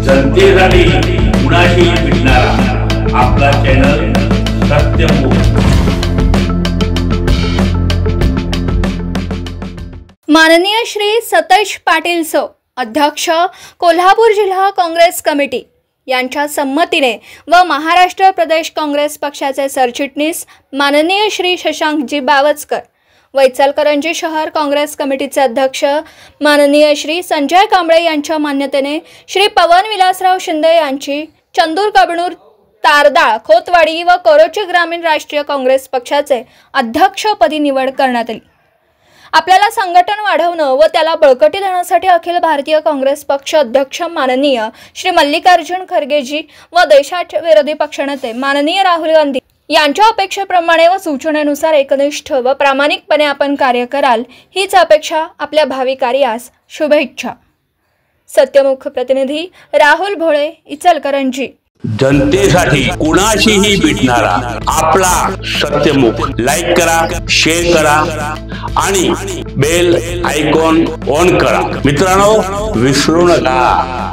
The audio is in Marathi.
जनतेसाठी कुणाशी भेटणारा आपला चॅनल सत्यमुख। माननीय श्री सतेज पाटील सो अध्यक्ष कोल्हापूर जिल्हा काँग्रेस कमिटी यांच्या संमतीने व महाराष्ट्र प्रदेश काँग्रेस पक्षाचे सरचिटणीस माननीय श्री शशांकजी बावचकर व इचलकरंजी शहर काँग्रेस कमिटीचे अध्यक्ष माननीय श्री संजय कांबळे यांच्या मान्यतेने श्री पवन विलासराव शिंदे यांची चंदूर कबनूर तारदाळ खोतवाडी व कोरोची ग्रामीण राष्ट्रीय काँग्रेस पक्षाचे अध्यक्षपदी निवड करण्यात आली। आपल्याला संघटन वाढवणं व त्याला बळकटी देण्यासाठी अखिल भारतीय काँग्रेस पक्ष अध्यक्ष माननीय श्री मल्लिकार्जुन खरगेजी व देशाचे विरोधी पक्षनेते माननीय राहुल गांधी यांच्या अपेक्षेप्रमाणे व सूचनेनुसार एकनिष्ठ व प्रामाणिकपणे आपण कार्य कराल हीच अपेक्षा आपल्या भावी कार्यास शुभेच्छा। सत्यमुख प्रतिनिधी राहुल भोळे, इचलकरंजी। जनतेसाठी कुणाशीही भेटणारा आपला सत्यमुख। लाईक करा, शेअर करा आणि बेल आयकॉन ऑन करा। मित्रांनो, विसरू नका।